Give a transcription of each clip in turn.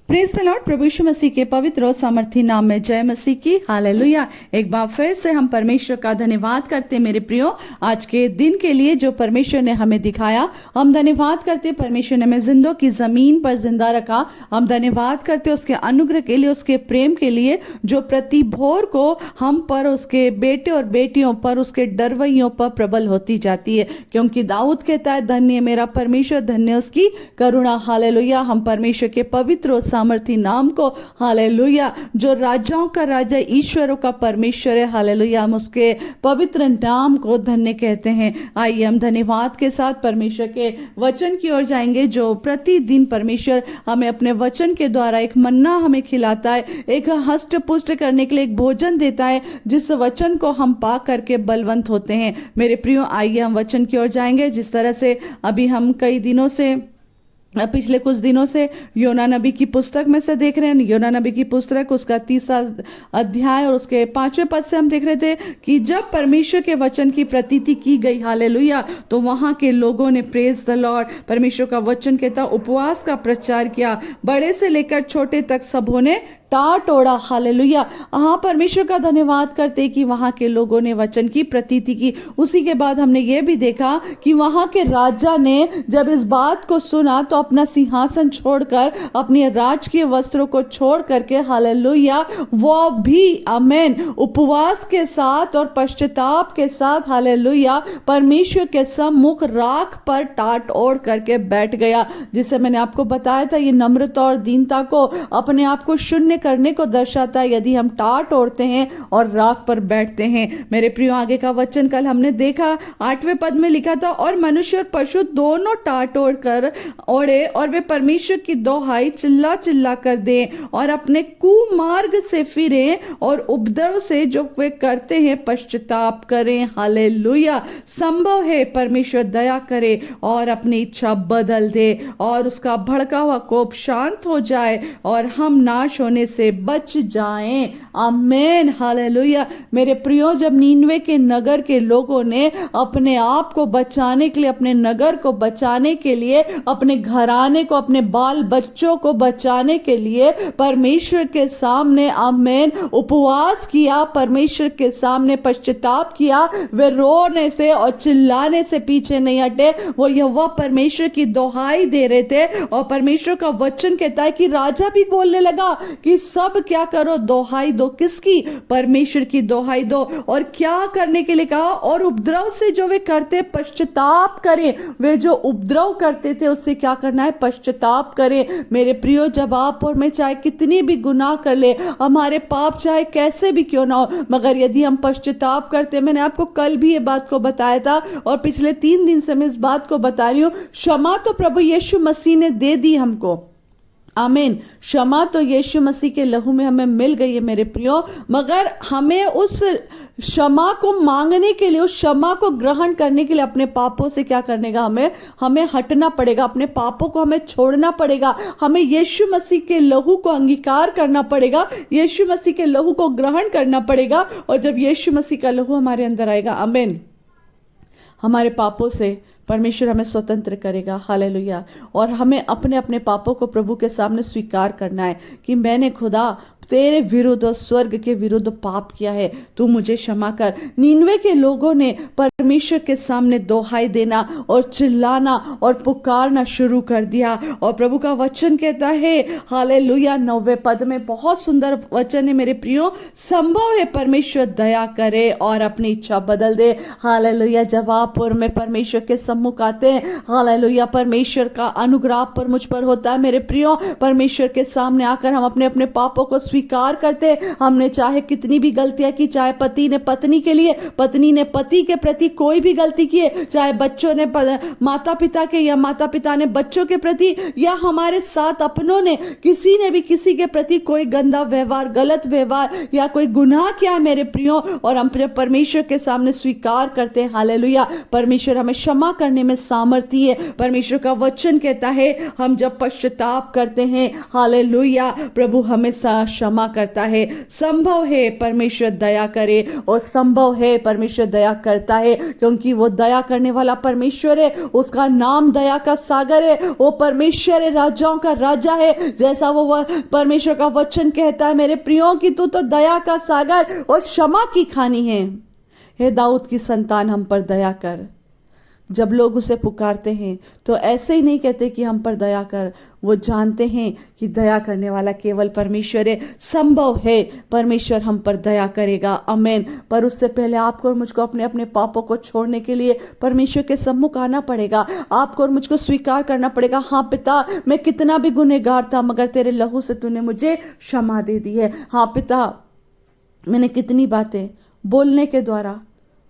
Praise the lord. प्रभु यीशु मसीह के पवित्र और सामर्थी नाम में जय मसीह की। हालेलुया। एक बार फिर से हम परमेश्वर का धन्यवाद करते मेरे प्रियो, आज के दिन के लिए जो परमेश्वर ने हमें दिखाया। हम धन्यवाद करते परमेश्वर ने हमें जिंदों की जमीन पर जिंदा रखा। हम धन्यवाद करते उसके अनुग्रह के लिए, उसके प्रेम के लिए, जो प्रति भोर को हम पर, उसके बेटे और बेटियों पर, उसके डरवैयों पर प्रबल होती जाती है। क्योंकि दाऊद कहता है, धन्य मेरा परमेश्वर, धन्य उसकी करुणा। हालेलुया। हम परमेश्वर के पवित्र और सामर्थी नाम को, हालेलुया, जो राजाओं का राजा, ईश्वरों का परमेश्वर है, हालेलुया, हम उसके पवित्र नाम को धन्य कहते हैं। आइए हम धन्यवाद के साथ परमेश्वर के वचन की ओर जाएंगे, जो प्रतिदिन परमेश्वर हमें अपने वचन के द्वारा एक मन्ना हमें खिलाता है, एक हष्ट पुष्ट करने के लिए एक भोजन देता है, जिस वचन को हम पा करके बलवंत होते हैं। मेरे प्रियो, आइए हम वचन की ओर जाएंगे। जिस तरह से अभी हम कई दिनों से, पिछले कुछ दिनों से योना नबी की पुस्तक में से देख रहे हैं। योना नबी की पुस्तक, उसका 30 अध्याय और उसके 5वें पद से हम देख रहे थे कि जब परमेश्वर के वचन की प्रतीति की गई, हालेलुया, तो वहां के लोगों ने, प्रेज द लॉर्ड, परमेश्वर का वचन कहता उपवास का प्रचार किया। बड़े से लेकर छोटे तक सबों ने टाट ओढ़ा। हालेलुया। हाँ, परमेश्वर का धन्यवाद करते कि वहां के लोगों ने वचन की प्रतीति की। उसी के बाद हमने ये भी देखा कि वहां के राजा ने जब इस बात को सुना तो अपना सिंहासन छोड़कर, अपने राजकीय वस्त्रों को छोड़ करके, हालेलुया, वो भी, आमेन, उपवास के साथ और पश्चाताप के साथ, हालेलुया, परमेश्वर के सम्मुख राख पर टाट ओढ़ करके बैठ गया। जिसे मैंने आपको बताया था, ये नम्रता और दीनता को, अपने आप को शून्य करने को दर्शाता है। यदि हम टाट ओढ़ते हैं और राख पर बैठते हैं। मेरे प्रियो, आगे का वचन कल हमने देखा, 8वें पद में लिखा था, और मनुष्य और पशु दोनों टाट ओढ़े और वे परमेश्वर की दोहाई चिल्ला चिल्ला कर दें और अपने कुमार्ग से फिरें और उपद्रव से जो वे करते हैं पश्चाताप करें। हालेलुया। संभव है परमेश्वर दया करे और अपनी इच्छा बदल दे और उसका भड़का हुआ कोप शांत हो जाए और हम नाश होने से बच जाएं। आमेन। हालेलुया। मेरे प्रियो, जब नीनवे के नगर के लोगों ने अपने आप को बचाने के लिए, अपने नगर को बचाने के लिए, अपने घराने को, अपने बाल बच्चों को बचाने के लिए परमेश्वर के सामने, आमेन, उपवास किया, परमेश्वर के सामने पश्चाताप किया, वे रोने से और चिल्लाने से पीछे नहीं हटे। वो यहोवा परमेश्वर की दोहाई दे रहे थे और परमेश्वर का वचन कहता है कि राजा भी बोलने लगा कि सब क्या करो, दोहाई दो। किसकी? परमेश्वर की दोहाई दो। और क्या करने के लिए कहा? और उपद्रव से जो वे करते पश्चाताप करें। वे जो उपद्रव करते थे उससे क्या करना है? पश्चाताप करें। मेरे प्रियो, जब आप और मैं चाहे कितनी भी गुनाह कर ले, हमारे पाप चाहे कैसे भी क्यों ना हो, मगर यदि हम पश्चाताप करते, मैंने आपको कल भी ये बात को बताया था और पिछले 3 दिन से मैं इस बात को बता रही हूं, क्षमा तो प्रभु यीशु मसीह ने दे दी हमको। आमीन। क्षमा तो यीशु मसीह के लहू में हमें मिल गई है मेरे प्रियो, मगर हमें उस क्षमा को मांगने के लिए, उस क्षमा को ग्रहण करने के लिए अपने पापों से क्या करने का, हमें हटना पड़ेगा। अपने पापों को हमें छोड़ना पड़ेगा। हमें यीशु मसीह के लहू को अंगीकार करना पड़ेगा, यीशु मसीह के लहू को ग्रहण करना पड़ेगा। और जब यीशु मसीह का लहू हमारे अंदर आएगा, आमीन, हमारे पापों से परमेश्वर हमें स्वतंत्र करेगा। हालेलुया। और हमें अपने अपने पापों को प्रभु के सामने स्वीकार करना है कि मैंने खुदा तेरे विरुद्ध और स्वर्ग के विरुद्ध पाप किया है, तू मुझे क्षमा कर। नीनवे के लोगों ने परमेश्वर के सामने दोहाई देना और चिल्लाना और पुकारना शुरू कर दिया। और प्रभु का वचन कहता है, हालेलुया, 9वें पद में बहुत सुंदर वचन है मेरे प्रियो, संभव है परमेश्वर दया करे और अपनी इच्छा बदल दे। हालेलुया। जब आप और मैं परमेश्वर के सम्मुख आते हैं, हालेलुया, परमेश्वर का अनुग्रह पर, मुझ पर होता है मेरे प्रियो। परमेश्वर के सामने आकर हम अपने अपने पापों को स्वीकार करते। हमने चाहे कितनी भी गलतियां की, चाहे पति ने पत्नी के लिए, पत्नी ने पति के प्रति कोई भी गलती की है, चाहे बच्चों ने माता पिता के, या माता पिता ने बच्चों के प्रति, या हमारे साथ अपनों ने, किसी ने भी किसी के प्रति कोई गंदा व्यवहार, गलत व्यवहार या कोई गुनाह किया मेरे प्रियो, और हम परमेश्वर के सामने स्वीकार करते हैं। हालेलुया। परमेश्वर हमें क्षमा करने में सामर्थ्य है। परमेश्वर का वचन कहता है हम जब पश्चाताप करते हैं, हालेलुया, प्रभु हमेशा क्षमा करता है। संभव है परमेश्वर दया करे, और संभव है परमेश्वर दया करता है, क्योंकि वो दया करने वाला परमेश्वर है। उसका नाम दया का सागर है। वो परमेश्वर है, राजाओं का राजा है। जैसा वो परमेश्वर का वचन कहता है मेरे प्रियो की तू तो दया का सागर और क्षमा की खानी है। हे दाऊद की संतान, हम पर दया कर। जब लोग उसे पुकारते हैं तो ऐसे ही नहीं कहते कि हम पर दया कर, वो जानते हैं कि दया करने वाला केवल परमेश्वर है। संभव है परमेश्वर हम पर दया करेगा, आमीन। पर उससे पहले आपको और मुझको अपने अपने पापों को छोड़ने के लिए परमेश्वर के सम्मुख आना पड़ेगा। आपको और मुझको स्वीकार करना पड़ेगा, हाँ पिता, मैं कितना भी गुनहगार था, मगर तेरे लहू से तूने मुझे क्षमा दे दी है। हाँ पिता, मैंने कितनी बातें बोलने के द्वारा,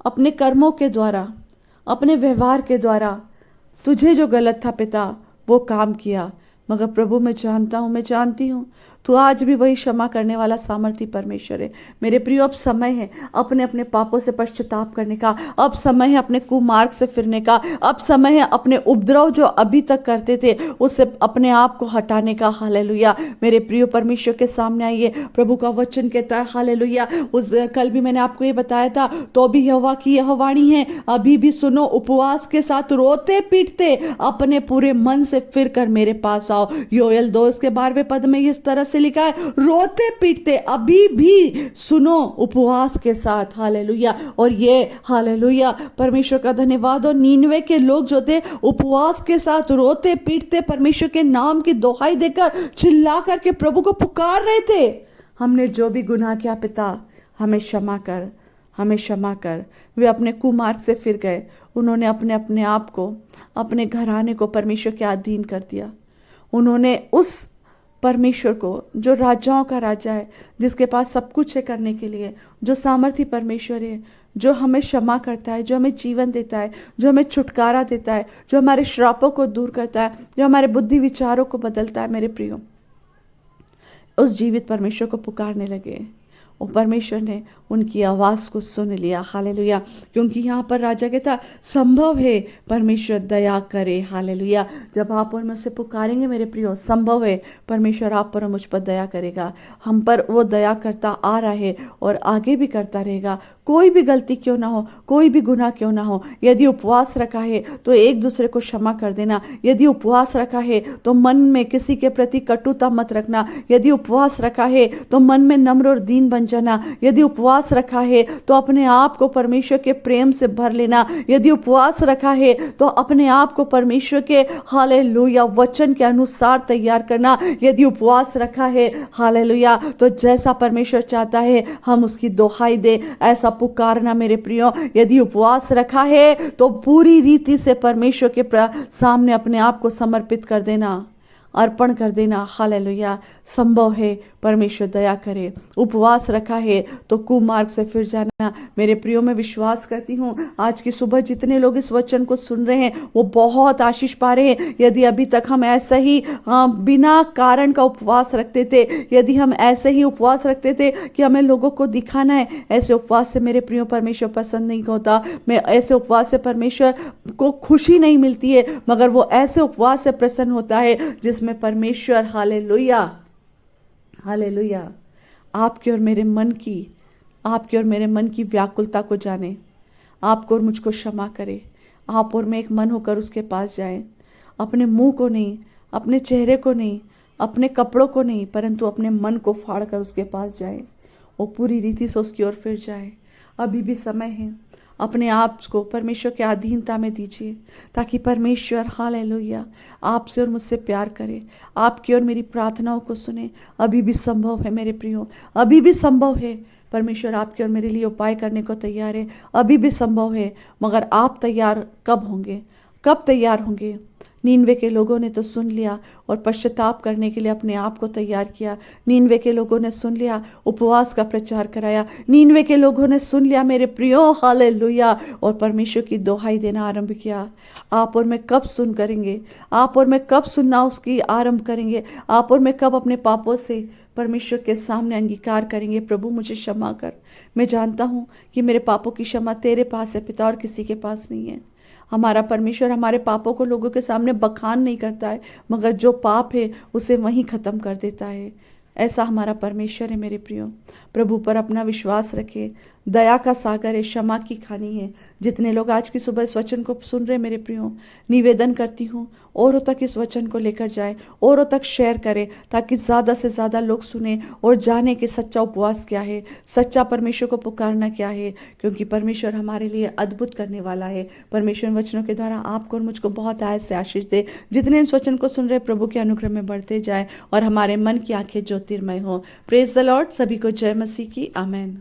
अपने कर्मों के द्वारा, अपने व्यवहार के द्वारा तुझे जो गलत था पिता वो काम किया, मगर प्रभु मैं जानता हूँ, मैं जानती हूँ तू आज भी वही क्षमा करने वाला सामर्थी परमेश्वर है। मेरे प्रियो, अब समय है अपने अपने पापों से पश्चाताप करने का। अब समय है अपने कुमार्ग से फिरने का। अब समय है अपने उपद्रव जो अभी तक करते थे उससे अपने आप को हटाने का। हालेलुया। मेरे प्रियो, परमेश्वर के सामने आइए। प्रभु का वचन कहता है, हालेलुया, उस कल भी मैंने आपको ये बताया था, तो भी यहोवा की यह वाणी है, अभी भी सुनो, उपवास के साथ रोते पीटते अपने पूरे मन से फिर कर मेरे पास आओ। योएल 2 के 12वें पद में इस तरह से लिखा है, रोते पीटते अभी भी सुनो उपवास के साथ। हालेलुया। और ये हालेलुया, परमेश्वर का धन्यवाद। और 99 के लोग जो थे उपवास के साथ रोते पीटते परमेश्वर के नाम की दोहाई देकर चिल्ला करके प्रभु को पुकार रहे थे, हमने जो भी गुनाह किया पिता हमें क्षमा कर, हमें क्षमा कर। वे अपने कुमार्ग से फिर गए। उन्होंने अपने अपने आप को, अपने घराने को परमेश्वर के अधीन कर दिया। उन्होंने उस परमेश्वर को जो राजाओं का राजा है, जिसके पास सब कुछ है करने के लिए, जो सामर्थी परमेश्वर है, जो हमें क्षमा करता है, जो हमें जीवन देता है, जो हमें छुटकारा देता है, जो हमारे श्रापों को दूर करता है, जो हमारे बुद्धि विचारों को बदलता है, मेरे प्रियो, उस जीवित परमेश्वर को पुकारने लगे और परमेश्वर ने उनकी आवाज़ को सुन लिया। हालेलुया। क्योंकि यहाँ पर राजा कहता, संभव है परमेश्वर दया करे। हालेलुया। जब आप और मुझसे पुकारेंगे मेरे प्रियो, संभव है परमेश्वर आप पर और मुझ पर दया करेगा। हम पर वो दया करता आ रहा है और आगे भी करता रहेगा। कोई भी गलती क्यों ना हो, कोई भी गुनाह क्यों ना हो, यदि उपवास रखा है तो एक दूसरे को क्षमा कर देना। यदि उपवास रखा है तो मन में किसी के प्रति कटुता मत रखना। यदि उपवास रखा है तो मन में नम्र और दीन बन जाना। यदि उपवास रखा है तो अपने आप को परमेश्वर के प्रेम से भर लेना। यदि उपवास रखा है तो अपने आप को परमेश्वर के हालेलुया वचन के अनुसार तैयार करना। यदि उपवास रखा है हालेलुया तो जैसा परमेश्वर चाहता है हम उसकी दोहाई दे, ऐसा पुकारना मेरे प्रियो। यदि उपवास रखा है तो पूरी रीति से परमेश्वर के सामने अपने आप को समर्पित कर देना, अर्पण कर देना। हालेलुया। संभव है परमेश्वर दया करे। उपवास रखा है तो कुमार्ग से फिर जाना। मेरे प्रियो, मैं विश्वास करती हूँ आज की सुबह जितने लोग इस वचन को सुन रहे हैं वो बहुत आशीष पा रहे हैं। यदि अभी तक हम ऐसा ही बिना कारण का उपवास रखते थे, यदि हम ऐसे ही उपवास रखते थे कि हमें लोगों को दिखाना है, ऐसे उपवास से मेरे प्रियो परमेश्वर पसंद नहीं होता। मैं ऐसे उपवास से परमेश्वर को खुशी नहीं मिलती है, मगर वो ऐसे उपवास से प्रसन्न होता है जिसमें परमेश्वर हालेलुया हालेलुया आपके और मेरे मन की व्याकुलता को जाने, आपको और मुझको क्षमा करे। आप और मैं एक मन होकर उसके पास जाएं, अपने मुंह को नहीं, अपने चेहरे को नहीं, अपने कपड़ों को नहीं, परंतु अपने मन को फाड़ कर उसके पास जाएं और पूरी रीति से उसकी ओर फिर जाएं। अभी भी समय है, अपने आप को परमेश्वर के अधीनता में दीजिए ताकि परमेश्वर हालेलुया आपसे और मुझसे प्यार करे, आपकी और मेरी प्रार्थनाओं को सुने। अभी भी संभव है मेरे प्रियो, अभी भी संभव है। परमेश्वर आपके और मेरे लिए उपाय करने को तैयार है। अभी भी संभव है, मगर आप तैयार कब होंगे? कब तैयार होंगे? 99 के लोगों ने तो सुन लिया और पश्चाताप करने के लिए अपने आप को तैयार किया। 99 के लोगों ने सुन लिया, उपवास का प्रचार कराया। 99 के लोगों ने सुन लिया मेरे प्रियो हालेलुया, और परमेश्वर की दोहाई देना आरंभ किया। आप और मैं कब सुन करेंगे? आप और मैं कब सुनना उसकी आरंभ करेंगे? आप और मैं कब अपने पापों से परमेश्वर के सामने अंगीकार करेंगे, प्रभु मुझे क्षमा कर। मैं जानता हूँ कि मेरे पापों की क्षमा तेरे पास है पिता, और किसी के पास नहीं है। हमारा परमेश्वर हमारे पापों को लोगों के सामने बखान नहीं करता है, मगर जो पाप है उसे वहीं ख़त्म कर देता है। ऐसा हमारा परमेश्वर है मेरे प्रियो। प्रभु पर अपना विश्वास रखे। दया का सागर है, क्षमा की खानी है। जितने लोग आज की सुबह इस वचन को सुन रहे मेरे प्रियो, निवेदन करती हूँ औरों तक इस वचन को लेकर जाए, औरों तक शेयर करें, ताकि ज़्यादा से ज़्यादा लोग सुने और जाने कि सच्चा उपवास क्या है, सच्चा परमेश्वर को पुकारना क्या है, क्योंकि परमेश्वर हमारे लिए अद्भुत करने वाला है। परमेश्वर वचनों के द्वारा आपको और मुझको बहुत आयत से आशीष दे। जितने इस वचन को सुन रहे प्रभु के अनुग्रह में बढ़ते जाए और हमारे मन की आंखें ज्योतिर्मय हो। Praise the Lord. सभी को जय मसीह की। आमेन।